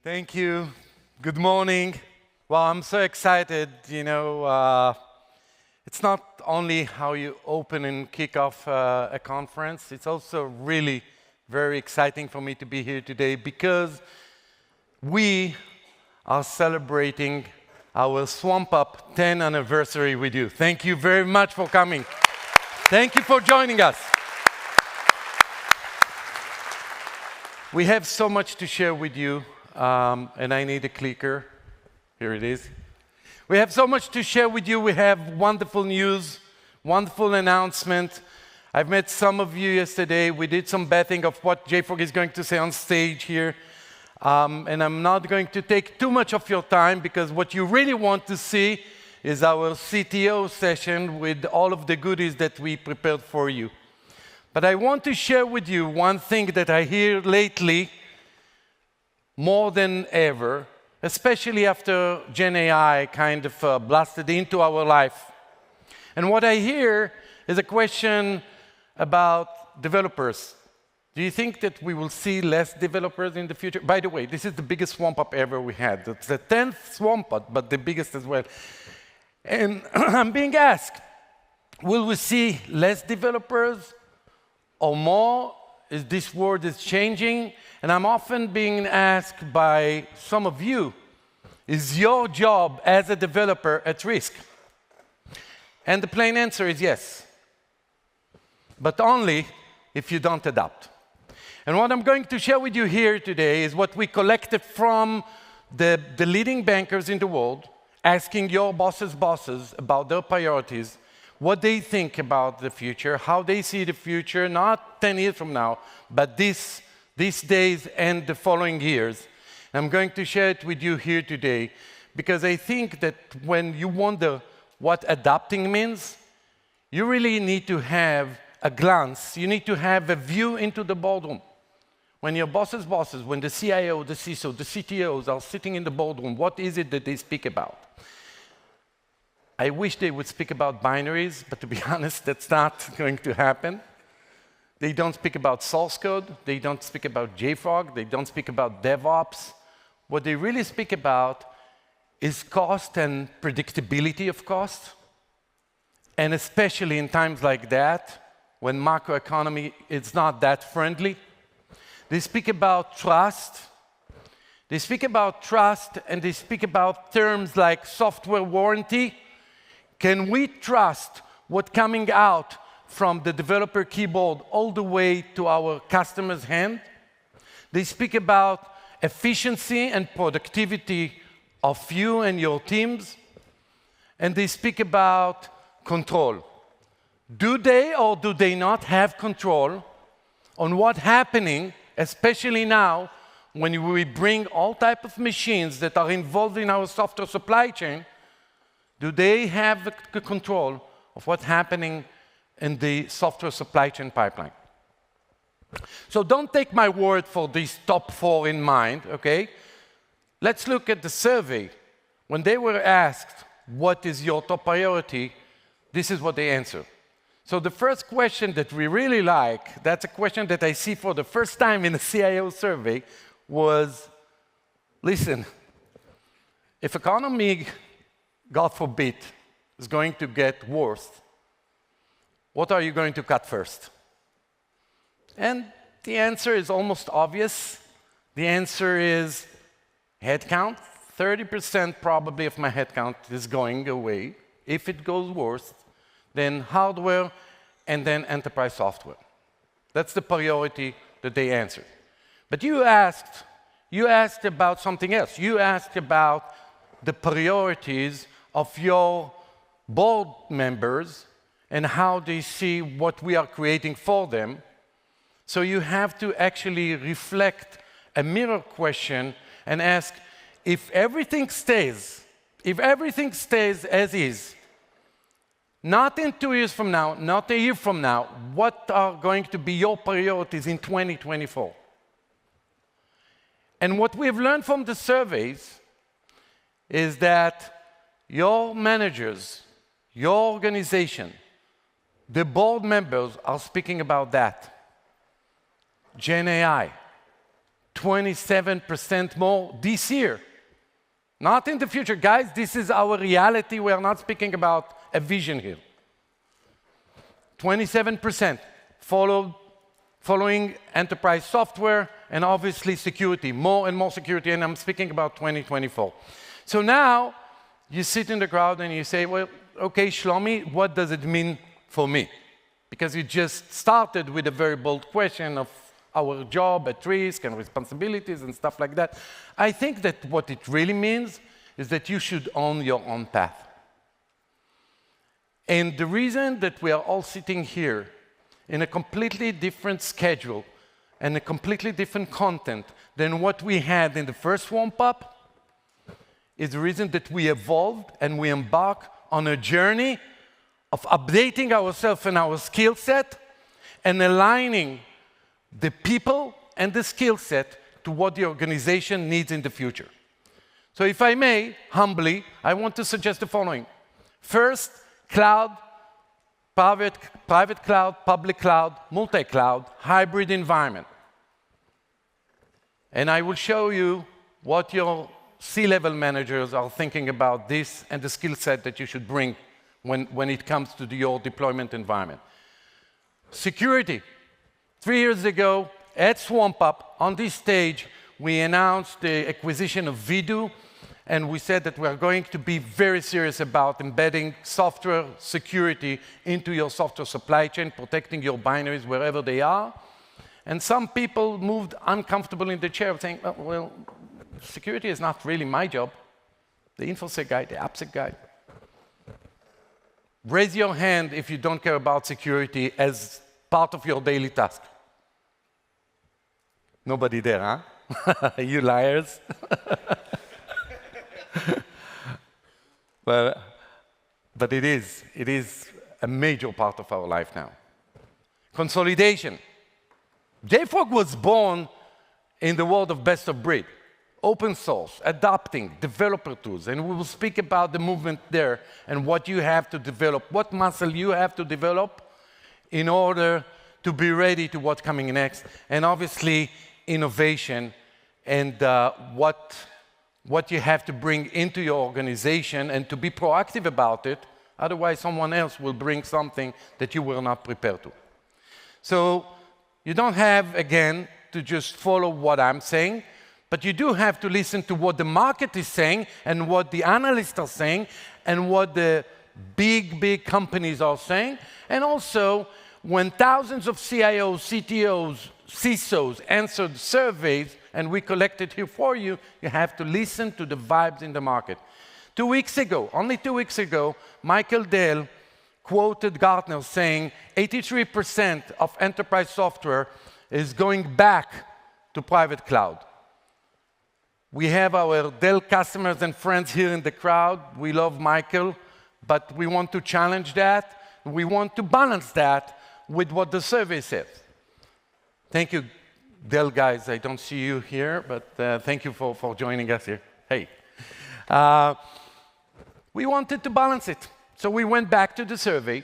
Thank you. Good morning. Well, I'm so excited. It's not only how you open and kick off a conference, it's also really very exciting for me to be here today because we are celebrating our swampUP 10th anniversary with you. Thank you very much for coming. Thank you for joining us. We have so much to share with you. And I need a clicker. Here it is. We have so much to share with you. We have wonderful news, wonderful announcement. I've met some of you yesterday. We did some betting of what JFrog is going to say on stage here. And I'm not going to take too much of your time because what you really want to see is our CTO session with all of the goodies that we prepared for you. But I want to share with you one thing that I hear lately more than ever, especially after Gen AI kind of blasted into our life. And what I hear is a question about developers. Do you think that we will see less developers in the future? By the way, this is the biggest swampUP ever we had. It's the 10th swampUP, but the biggest as well. And I'm being asked, will we see less developers or more? Is this world is changing? And I'm often being asked by some of you, is your job as a developer at risk? And the plain answer is yes, but only if you don't adapt. And what I'm going to share with you here today is what we collected from the leading bankers in the world, asking your bosses' bosses about their priorities, what they think about the future, how they see the future, not 10 years from now, but these days and the following years. And I'm going to share it with you here today because I think that when you wonder what adapting means, you really need to have a glance. You need to have a view into the boardroom. When your bosses' bosses, when the CIO, the CISO, the CTOs are sitting in the boardroom, what is it that they speak about? I wish they would speak about binaries, but to be honest, that's not going to happen. They don't speak about source code. They don't speak about JFrog. They don't speak about DevOps. What they really speak about is cost and predictability of cost. And especially in times like that, when macroeconomy is not that friendly. They speak about trust. They speak about trust, and they speak about terms like software warranty. Can we trust what's coming out from the developer keyboard all the way to our customer's hand? They speak about efficiency and productivity of you and your teams. And they speak about control. Do they or do they not have control on what's happening, especially now when we bring all types of machines that are involved in our software supply chain? Do they have the control of what's happening in the software supply chain pipeline? So don't take my word for these top 4 in mind, okay? Let's look at the survey. When they were asked, what is your top priority, this is what they answered. So the first question that we really like, that's a question that I see for the first time in a CIO survey, was, listen, if economy, God forbid, is going to get worse, what are you going to cut first? And the answer is almost obvious. The answer is headcount. 30% probably of my headcount is going away. If it goes worse, then hardware and then enterprise software. That's the priority that they answered. But you asked about something else. You asked about the priorities of your board members and how they see what we are creating for them. So you have to actually reflect a mirror question and ask, if everything stays as is, not in 2 years from now, not a year from now, what are going to be your priorities in 2024? And what we've learned from the surveys is that your managers, your organization, the board members are speaking about that. Gen AI, 27% more this year. Not in the future. Guys, this is our reality. We are not speaking about a vision here. 27% following enterprise software and obviously security, more and more security, and I'm speaking about 2024. So now you sit in the crowd and you say, well, okay, Shlomi, what does it mean for me? Because you just started with a very bold question of our job at risk and responsibilities and stuff like that. I think that what it really means is that you should own your own path. And the reason that we are all sitting here in a completely different schedule and a completely different content than what we had in the first swampUP is the reason that we evolved and we embark on a journey of updating ourselves and our skill set and aligning the people and the skill set to what the organization needs in the future. So if I may, humbly, I want to suggest the following. First, cloud, private cloud, public cloud, multi-cloud, hybrid environment. And I will show you what your C-level managers are thinking about this and the skill set that you should bring when it comes to your deployment environment. Security. 3 years ago, at swampUP, on this stage, we announced the acquisition of Vdoo, and we said that we are going to be very serious about embedding software security into your software supply chain, protecting your binaries wherever they are. And some people moved uncomfortable in the chair, saying, well, security is not really my job. The InfoSec guy, the AppSec guy. Raise your hand if you don't care about security as part of your daily task. Nobody there, huh? You liars. But it is a major part of our life now. Consolidation. JFrog was born in the world of best of breed. Open source, adopting, developer tools, and we will speak about the movement there and what you have to develop, what muscle you have to develop in order to be ready to what's coming next, and obviously innovation and what you have to bring into your organization and to be proactive about it, otherwise someone else will bring something that you were not prepared to. So you don't have, again, to just follow what I'm saying, but you do have to listen to what the market is saying and what the analysts are saying and what the big companies are saying. And also, when thousands of CIOs, CTOs, CISOs answered surveys, and we collected here for you, you have to listen to the vibes in the market. 2 weeks ago, only 2 weeks ago, Michael Dell quoted Gartner saying 83% of enterprise software is going back to private cloud. We have our Dell customers and friends here in the crowd. We love Michael, but we want to challenge that. We want to balance that with what the survey says. Thank you, Dell guys. I don't see you here, but thank you for joining us here. Hey. We wanted to balance it. So we went back to the survey,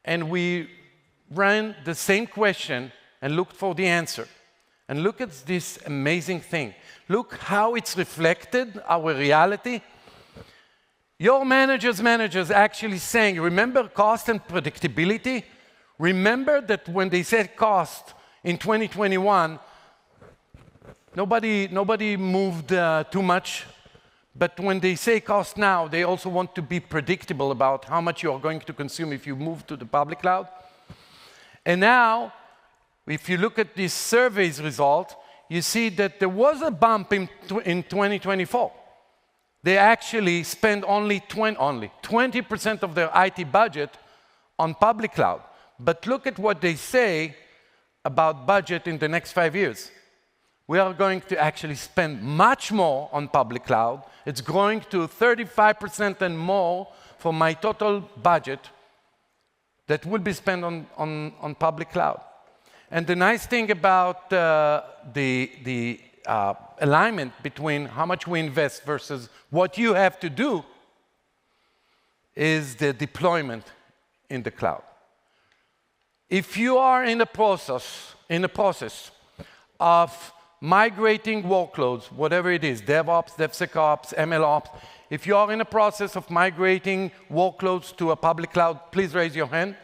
and we ran the same question and looked for the answer. And look at this amazing thing. Look how it's reflected, our reality. Your managers actually saying, remember cost and predictability? Remember that when they said cost in 2021, nobody moved too much. But when they say cost now, they also want to be predictable about how much you are going to consume if you move to the public cloud. And now, if you look at this survey's result, you see that there was a bump in 2024. They actually spend only 20% of their IT budget on public cloud. But look at what they say about budget in the next 5 years. We are going to actually spend much more on public cloud. It's growing to 35% and more for my total budget that will be spent on public cloud. And the nice thing about the alignment between how much we invest versus what you have to do is the deployment in the cloud. If you are in the process of migrating workloads, whatever it is, DevOps, DevSecOps, MLOps. If you are in a process of migrating workloads to a public cloud, please raise your hand.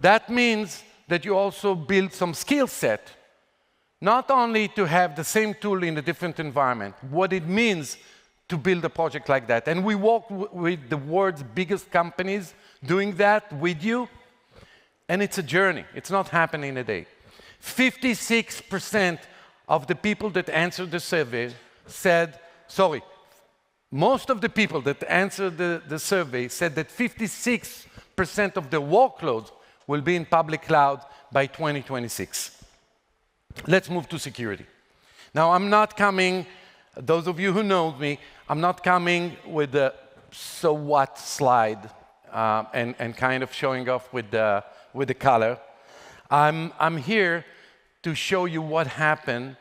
That means that you also build some skill set, not only to have the same tool in a different environment, what it means to build a project like that. And we work with the world's biggest companies doing that with you, and it's a journey. It's not happening in a day. 56% of the people that answered the survey said, sorry, most of the people that answered the survey said that 56% of their workloads will be in public cloud by 2026. Let's move to security. Now, I'm not coming, those of you who know me, I'm not coming with the so what slide and kind of showing off with the color. I'm here to show you what happened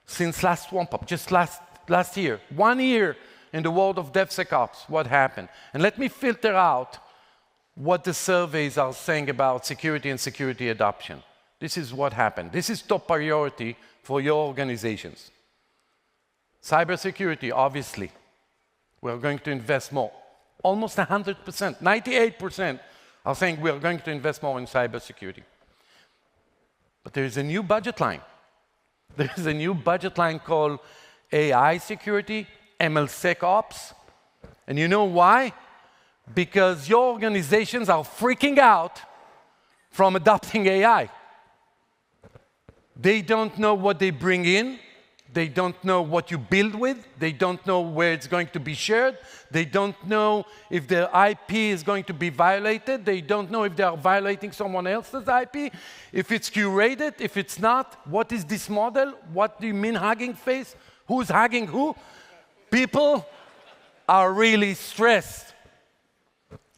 since last swampUP, just last year. 1 year in the world of DevSecOps, what happened. And let me filter out what the surveys are saying about security and security adoption. This is what happened. This is top priority for your organizations. Cybersecurity, obviously. We're going to invest more. Almost 100%, 98% are saying we're going to invest more in cybersecurity. But there is a new budget line. There is a new budget line called AI security, MLSecOps. And you know why? Because your organizations are freaking out from adopting AI. They don't know what they bring in. They don't know what you build with. They don't know where it's going to be shared. They don't know if their IP is going to be violated. They don't know if they are violating someone else's IP, if it's curated, if it's not. What is this model? What do you mean Hugging Face? Who's hugging who? People are really stressed.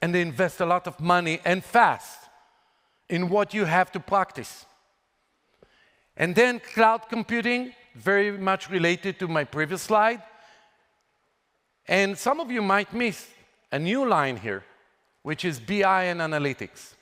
And they invest a lot of money and fast in what you have to practice. And then cloud computing, very much related to my previous slide. And some of you might miss a new line here, which is BI and analytics.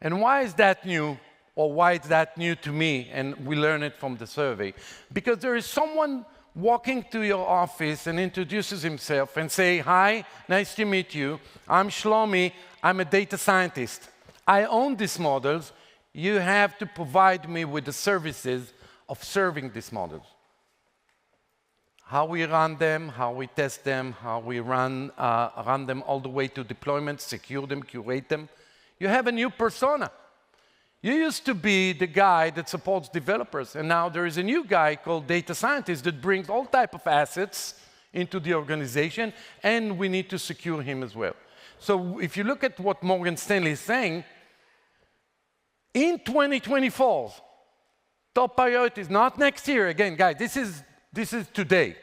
And why is that new, or why is that new to me, and we learn it from the survey? Because there is someone walking to your office and introduces himself and say, hi, nice to meet you. I'm Shlomi, I'm a data scientist. I own these models. You have to provide me with the services of serving these models. How we run them, how we test them, how we run them all the way to deployment, secure them, curate them. You have a new persona. You used to be the guy that supports developers, and now there is a new guy called data scientist that brings all type of assets into the organization, and we need to secure him as well. So if you look at what Morgan Stanley is saying, in 2024, top priority is not next year. Again, guys, this is today.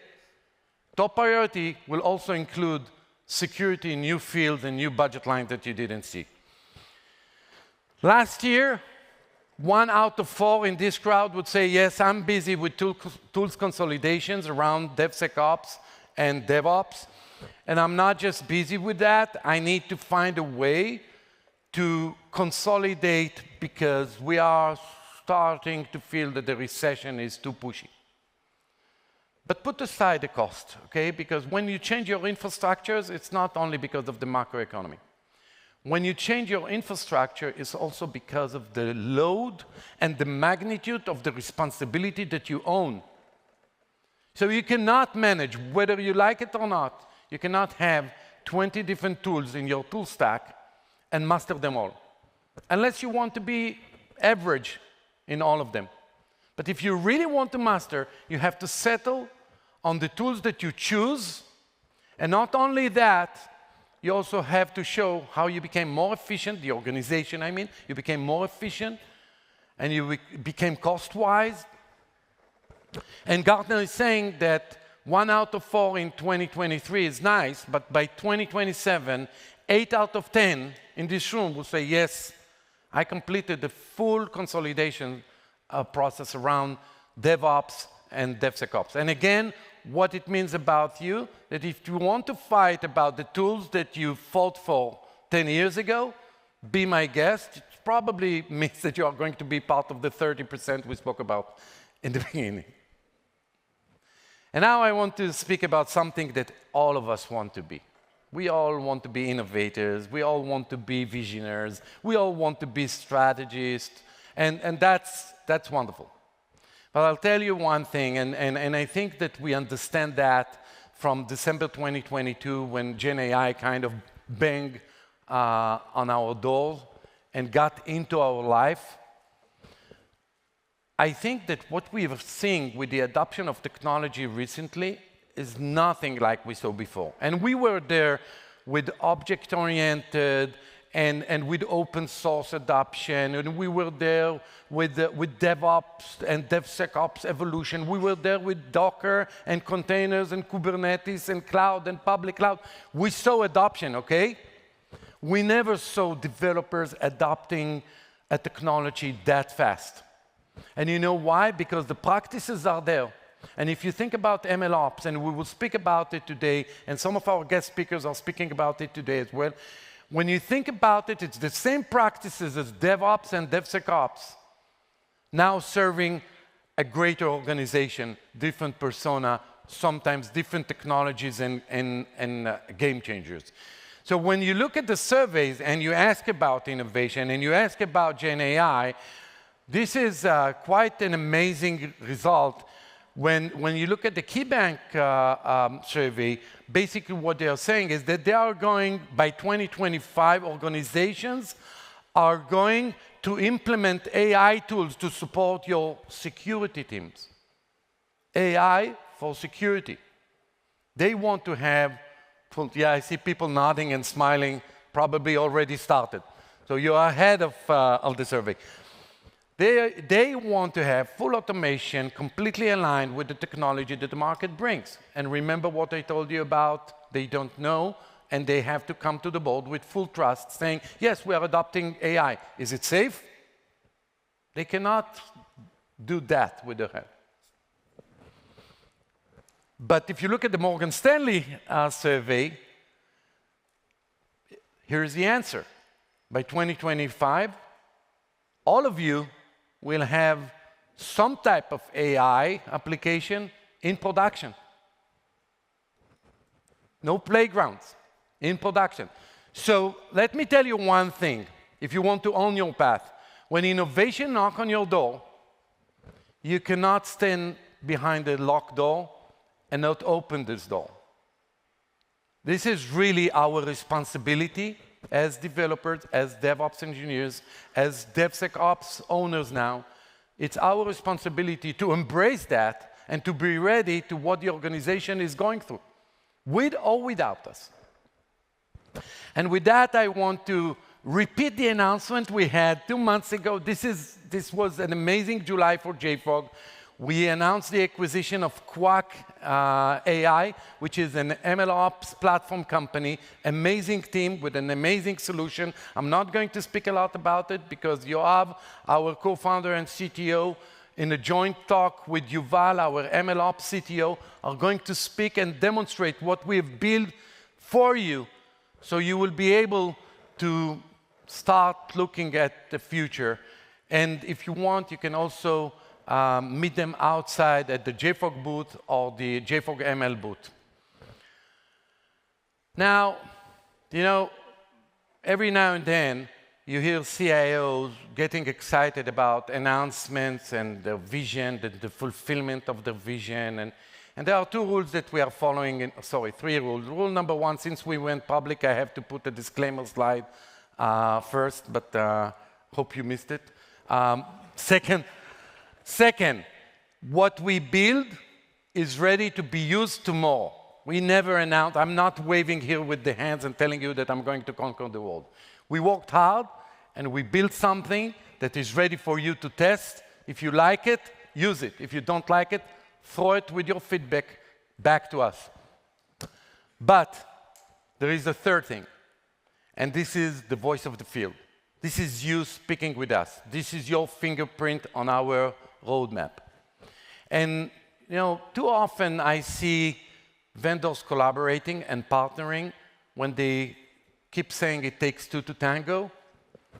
Top priority will also include security in new fields and new budget lines that you didn't see. Last year, 1 out of 4 in this crowd would say, yes, I'm busy with tools consolidations around DevSecOps and DevOps. And I'm not just busy with that. I need to find a way to consolidate because we are starting to feel that the recession is too pushy. But put aside the cost, okay? Because when you change your infrastructures, it's not only because of the macroeconomy. When you change your infrastructure, it's also because of the load and the magnitude of the responsibility that you own. So you cannot manage, whether you like it or not, you cannot have 20 different tools in your tool stack and master them all, unless you want to be average in all of them. But if you really want to master, you have to settle on the tools that you choose, and not only that, you also have to show how you became more efficient, the organization, I mean, you became more efficient, and you became cost-wise. And Gartner is saying that 1 out of 4 in 2023 is nice, but by 2027, 8 out of 10 in this room will say, yes, I completed the full consolidation process around DevOps and DevSecOps. And again, what it means about you, that if you want to fight about the tools that you fought for 10 years ago, be my guest. probably means that you are going to be part of the 30% we spoke about in the beginning. And now I want to speak about something that all of us want to be. We all want to be innovators. We all want to be visionaries. We all want to be strategists. And that's wonderful. But I'll tell you one thing, and I think that we understand that from December 2022 when Gen AI kind of banged on our doors and got into our life. I think that what we are seeing with the adoption of technology recently is nothing like we saw before. And we were there with object-oriented and with open source adoption, and we were there with DevOps and DevSecOps evolution. We were there with Docker and containers and Kubernetes and cloud and public cloud. We saw adoption, okay? We never saw developers adopting a technology that fast. And you know why? Because the practices are there. And if you think about MLOps, and we will speak about it today, and some of our guest speakers are speaking about it today as well, when you think about it, it's the same practices as DevOps and DevSecOps, now serving a greater organization, different persona, sometimes different technologies and game changers. So when you look at the surveys and you ask about innovation and you ask about Gen AI, this is quite an amazing result. When you look at the KeyBank survey, basically what they are saying is that they are going, by 2025, organizations are going to implement AI tools to support your security teams. AI for security. They want to have, yeah, I see people nodding and smiling, probably already started. So you're ahead of the survey. They want to have full automation, completely aligned with the technology that the market brings. And remember what I told you about, they don't know, and they have to come to the board with full trust, saying, yes, we are adopting AI. Is it safe? They cannot do that with their head. But if you look at the Morgan Stanley survey, here's the answer. By 2025, all of you will have some type of AI application in production. No playgrounds, in production. So let me tell you one thing, if you want to own your path. When innovation knocks on your door, you cannot stand behind a locked door and not open this door. This is really our responsibility as developers, as DevOps engineers, as DevSecOps owners now. It's our responsibility to embrace that and to be ready to what the organization is going through, with or without us. And with that, I want to repeat the announcement we had 2 months ago. This was an amazing July for JFrog. We announced the acquisition of Quack AI, which is an MLOps platform company, amazing team with an amazing solution. I'm not going to speak a lot about it because Yoav, our co-founder and CTO, in a joint talk with Yuval, our MLOps CTO, are going to speak and demonstrate what we've built for you, so you will be able to start looking at the future. And if you want, you can also meet them outside at the JFrog booth or the JFrog ML booth. Now, you know, every now and then you hear CIOs getting excited about announcements and their vision, the fulfillment of their vision. And there are 2 rules that we are following, sorry, 3 rules. Rule number 1, since we went public, I have to put a disclaimer slide first, but hope you missed it. Second, what we build is ready to be used tomorrow. We never announce. I'm not waving here with the hands and telling you that I'm going to conquer the world. We worked hard, and we built something that is ready for you to test. If you like it, use it. If you don't like it, throw it with your feedback back to us. But there is a third thing, and this is the voice of the field. This is you speaking with us. This is your fingerprint on our roadmap. And you know, too often I see vendors collaborating and partnering when they keep saying it takes 2 to tango.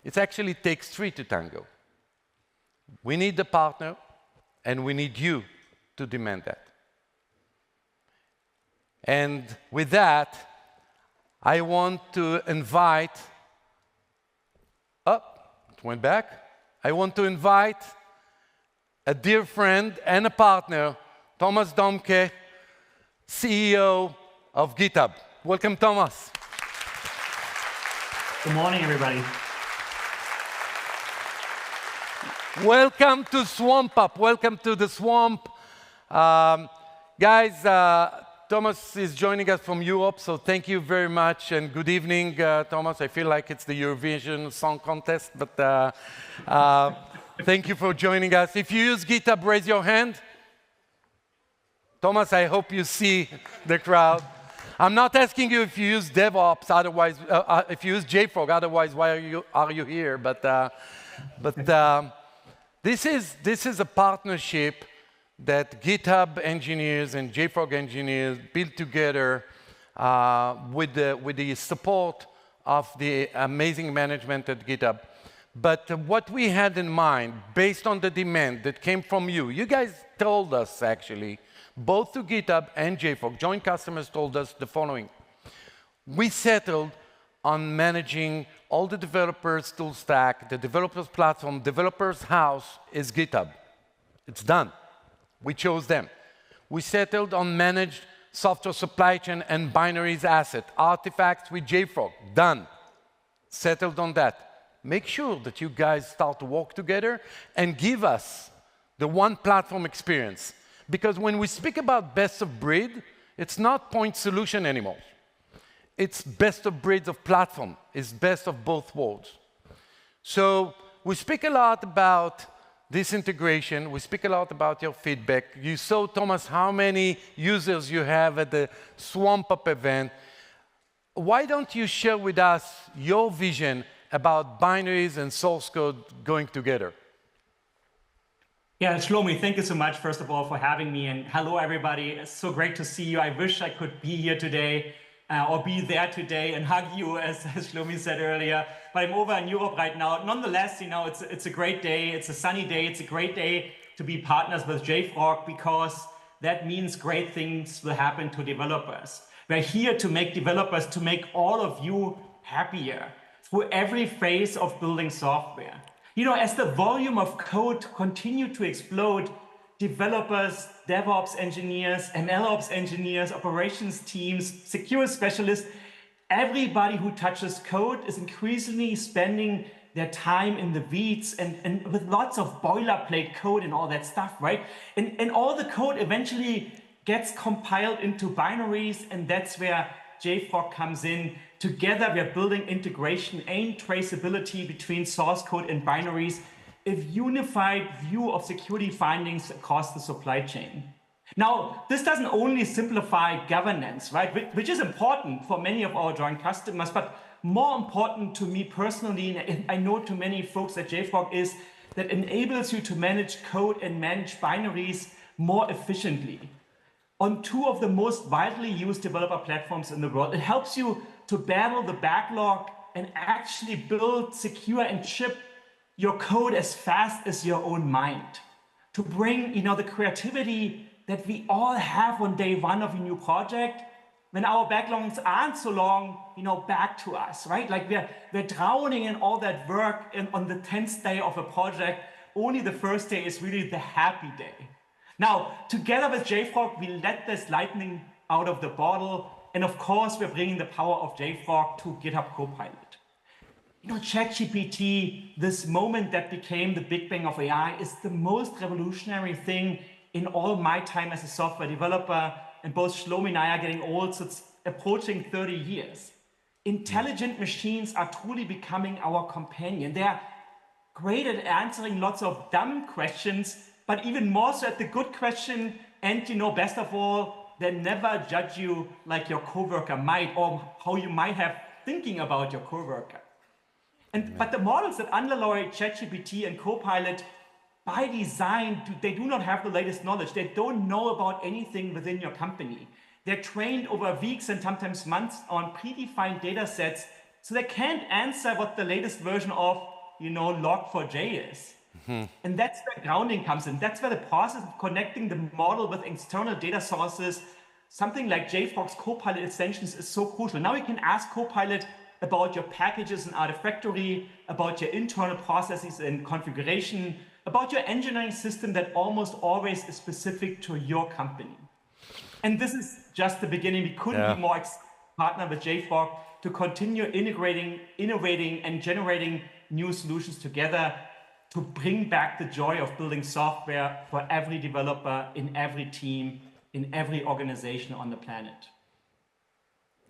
It actually takes three to tango. We need the partner, and we need you to demand that. And with that, I want to invite, it went back. I want to invite a dear friend and a partner, Thomas Domke, CEO of GitHub. Welcome, Thomas. Good morning, everybody. Welcome to swampUP. Welcome to the swamp. Guys, Thomas is joining us from Europe, so thank you very much, and good evening, Thomas. I feel like it's the Eurovision Song Contest, but thank you for joining us. If you use GitHub, raise your hand. Thomas, I hope you see the crowd. I'm not asking you if you use DevOps, otherwise, if you use JFrog, otherwise, why are you here? But this is a partnership that GitHub engineers and JFrog engineers built together with the support of the amazing management at GitHub. But what we had in mind, based on the demand that came from you guys told us, actually, both to GitHub and JFrog, joint customers told us the following. We settled on managing all the developers' tool stack, the developers' platform, developers' house is GitHub. It's done. We chose them. We settled on managed software supply chain and binaries asset, artifacts with JFrog, done. Settled on that. Make sure that you guys start to work together and give us the one platform experience. Because when we speak about best of breed, it's not point solution anymore. It's best of breeds of platform. It's best of both worlds. So we speak a lot about this integration. We speak a lot about your feedback. You saw, Thomas, how many users you have at the swampUP event. Why don't you share with us your vision about binaries and source code going together? Yeah, Shlomi, thank you so much, first of all, for having me. And hello, everybody. It's so great to see you. I wish I could be here today or be there today and hug you, as Shlomi said earlier. But I'm over in Europe right now. Nonetheless, it's a great day. It's a sunny day. It's a great day to be partners with JFrog because that means great things will happen to developers. We're here to make developers, to make all of you happier through every phase of building software. As the volume of code continue to explode, developers, DevOps engineers, MLOps engineers, operations teams, security specialists, everybody who touches code is increasingly spending their time in the weeds and with lots of boilerplate code and all that stuff, right? And all the code eventually gets compiled into binaries, and that's where JFrog comes in. Together, we are building integration and traceability between source code and binaries, a unified view of security findings across the supply chain. Now, this doesn't only simplify governance, right, which is important for many of our joint customers, but more important to me personally, and I know to many folks at JFrog, is that enables you to manage code and manage binaries more efficiently on two of the most widely used developer platforms in the world. It helps you to battle the backlog and actually build, secure, and ship your code as fast as your own mind. To bring the creativity that we all have on day one of a new project, when our backlogs aren't so long, back to us, right? Like we're drowning in all that work, and on the 10th day of a project, only the first day is really the happy day. Now, together with JFrog, we let this lightning out of the bottle. And of course, we're bringing the power of JFrog to GitHub Copilot. ChatGPT, this moment that became the big bang of AI, is the most revolutionary thing in all my time as a software developer. And both Shlomi and I are getting old, so it's approaching 30 years. Intelligent machines are truly becoming our companion. They are great at answering lots of dumb questions, but even more so at the good question. And best of all, they never judge you like your coworker might, or how you might have thinking about your coworker. But the models that underlie ChatGPT and Copilot, by design, they do not have the latest knowledge. They don't know about anything within your company. They're trained over weeks and sometimes months on predefined data sets, So they can't answer what the latest version of, log4j is. And that's where grounding comes in. That's where the process of connecting the model with external data sources, something like JFrog's Copilot extensions, is so crucial. Now you can ask Copilot about your packages in Artifactory, about your internal processes and configuration, about your engineering system that almost always is specific to your company. And this is just the beginning. We couldn't be more partner with JFrog to continue integrating, innovating, and generating new solutions together to bring back the joy of building software for every developer in every team, in every organization on the planet.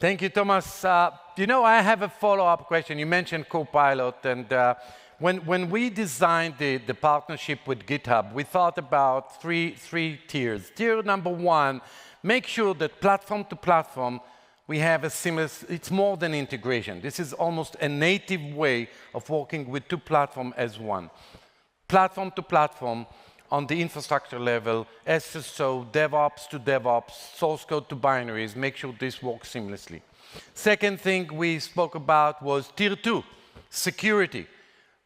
Thank you, Thomas. I have a follow-up question. You mentioned Copilot, and when we designed the partnership with GitHub, we thought about three tiers. Tier number one, make sure that platform to platform, we have a seamless, it's more than integration. This is almost a native way of working with two platforms as one. Platform to platform on the infrastructure level, SSO, DevOps to DevOps, source code to binaries, make sure this works seamlessly. Second thing we spoke about was tier two, security.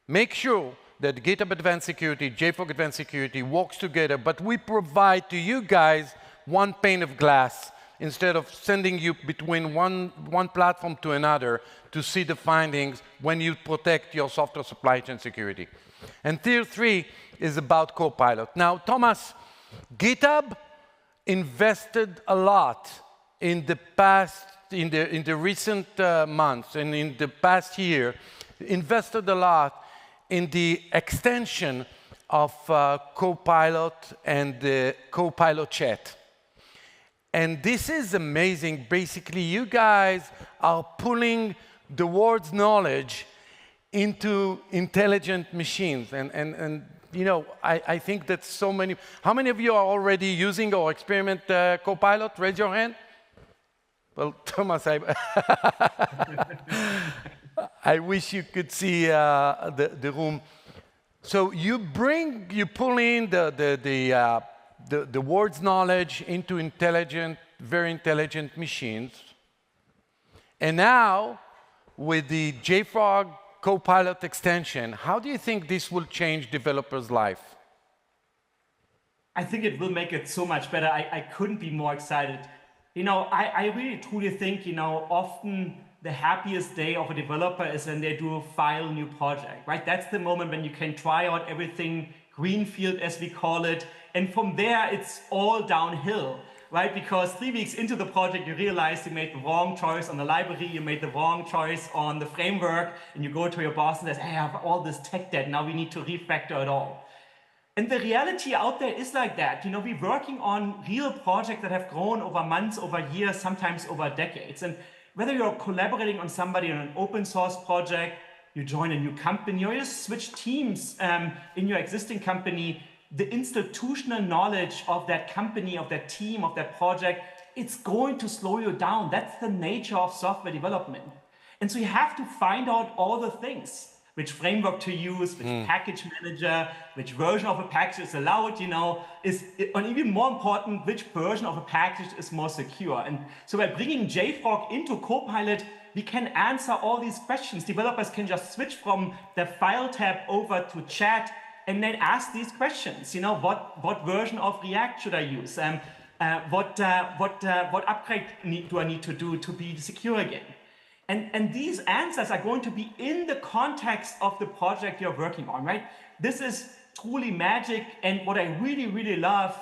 Make sure that GitHub Advanced Security, JFrog Advanced Security works together, but we provide to you guys one pane of glass instead of sending you between one platform to another to see the findings when you protect your software supply chain security. And tier three is about Copilot. Now, Thomas, GitHub invested a lot in the past, in the recent months and in the past year, invested a lot in the extension of Copilot and the Copilot chat. And this is amazing. Basically, you guys are pulling the world's knowledge into intelligent machines. And I think that so many... How many of you are already using or experiment Copilot? Raise your hand. Well, Thomas, I wish you could see the room. So you pull in the world's knowledge into intelligent, very intelligent machines. And now, with the JFrog Copilot extension, how do you think this will change developers' life? I think it will make it so much better. I couldn't be more excited. I really truly think, often the happiest day of a developer is when they do a file new project, right? That's the moment when you can try out everything, greenfield as we call it, and from there it's all downhill, right? Because 3 weeks into the project, you realize you made the wrong choice on the library, you made the wrong choice on the framework, and you go to your boss and says, hey, I have all this tech debt, now we need to refactor it all. And the reality out there is like that. We're working on real projects that have grown over months, over years, sometimes over decades. And whether you're collaborating on somebody on an open source project, you join a new company, or you switch teams in your existing company, the institutional knowledge of that company, of that team, of that project, it's going to slow you down. That's the nature of software development. And so you have to find out all the things. Which framework to use, which package manager, which version of a package is allowed, and even more important, which version of a package is more secure. And so by bringing JFrog into Copilot, we can answer all these questions. Developers can just switch from the file tab over to chat and then ask these questions. What version of React should I use? What upgrade do I need to do to be secure again? And these answers are going to be in the context of the project you're working on, right? This is truly magic, and what I really, really love,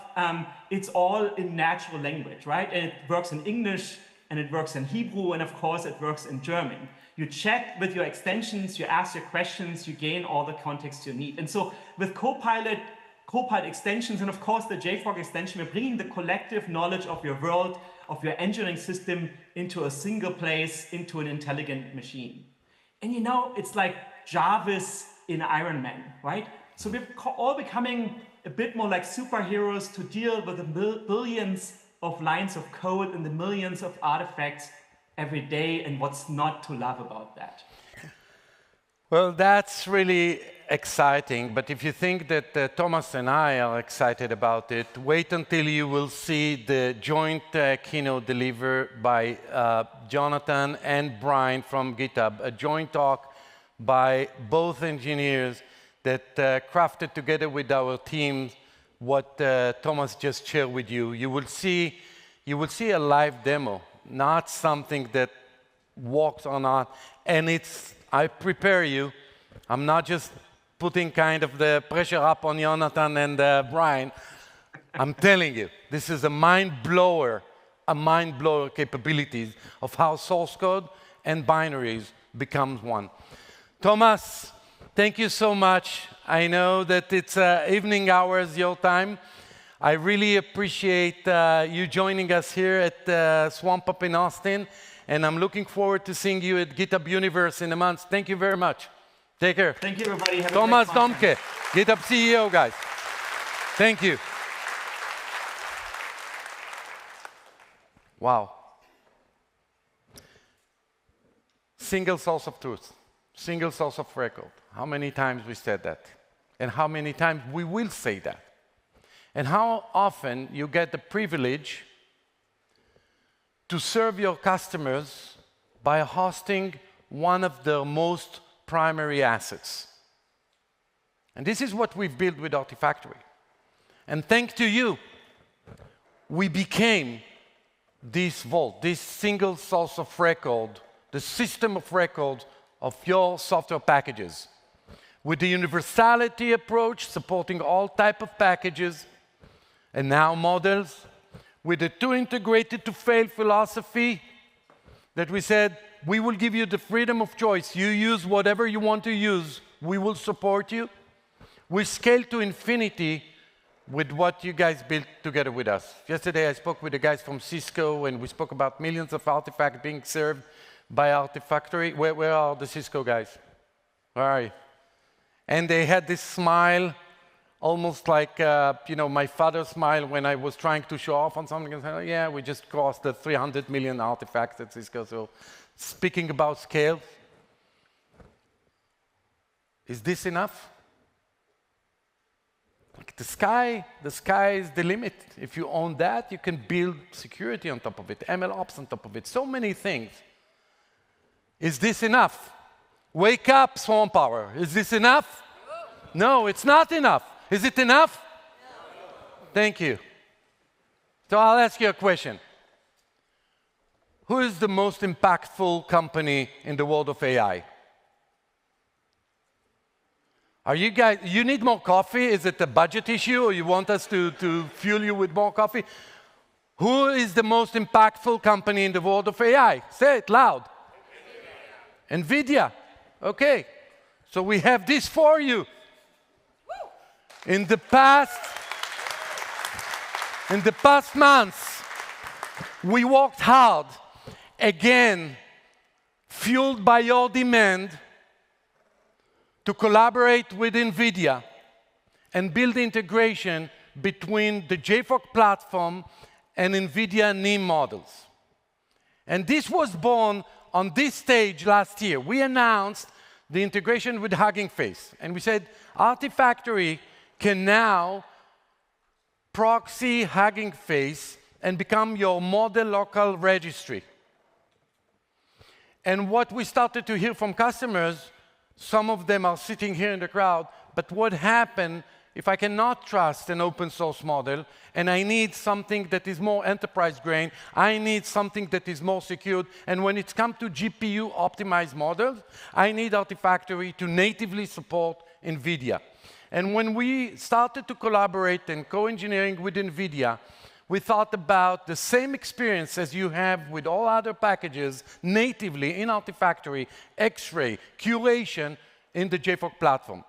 it's all in natural language, right? And it works in English, and it works in Hebrew, and of course it works in German. You chat with your extensions, you ask your questions, you gain all the context you need. And so with Copilot extensions, and of course the JFrog extension, we're bringing the collective knowledge of your world, of your engineering system into a single place, into an intelligent machine. And it's like Jarvis in Iron Man, right? So we're all becoming a bit more like superheroes to deal with the billions of lines of code and the millions of artifacts every day, and what's not to love about that? Well, that's really exciting, but if you think that Thomas and I are excited about it, wait until you will see the joint keynote delivered by Jonathan and Brian from GitHub, a joint talk by both engineers that crafted together with our team what Thomas just shared with you. You will see a live demo, not something that walks on art. And I prepare you. I'm not just putting kind of the pressure up on Jonathan and Brian. I'm telling you, this is a mind blower capabilities of how source code and binaries becomes one. Thomas, thank you so much. I know that it's evening hours, your time. I really appreciate you joining us here at swampUP in Austin, and I'm looking forward to seeing you at GitHub Universe in a month. Thank you very much. Take care. Thank you, everybody. Have Thomas a great Domke, GitHub CEO, guys. Thank you. Wow. Single source of truth, single source of record. How many times we said that? And how many times we will say that? And how often you get the privilege to serve your customers by hosting one of their most primary assets. And this is what we've built with Artifactory. And thanks to you, we became this vault, this single source of record, the system of record of your software packages. With the universality approach, supporting all type of packages, and now models, with the too integrated to fail philosophy that we said, we will give you the freedom of choice. You use whatever you want to use. We will support you. We scale to infinity with what you guys built together with us. Yesterday, I spoke with the guys from Cisco, and we spoke about millions of artifacts being served by Artifactory. Where are the Cisco guys? Where are you? And they had this smile, almost like my father's smile when I was trying to show off on something and say, oh, yeah, we just crossed the 300 million artifacts at Cisco. So speaking about scale, is this enough? Like the sky is the limit. If you own that, you can build security on top of it, MLOps on top of it, so many things. Is this enough? Wake up, Swarm Power. Is this enough? No, it's not enough. Is it enough? No. Thank you. So I'll ask you a question. Who is the most impactful company in the world of AI? Are you guys, you need more coffee? Is it a budget issue, or you want us to fuel you with more coffee? Who is the most impactful company in the world of AI? Say it loud. Nvidia. Okay. So we have this for you. In the past months, we worked hard, again, fueled by your demand, to collaborate with Nvidia and build integration between the JFrog platform and Nvidia NIM models. And this was born on this stage last year. We announced the integration with Hugging Face, and we said Artifactory can now proxy Hugging Face and become your model local registry. And what we started to hear from customers, some of them are sitting here in the crowd, but what happened if I cannot trust an open source model and I need something that is more enterprise grade, I need something that is more secured, and when it's come to GPU optimized models, I need Artifactory to natively support Nvidia. And when we started to collaborate and co-engineering with Nvidia, we thought about the same experience as you have with all other packages natively in Artifactory, X-ray, curation in the JFrog platform.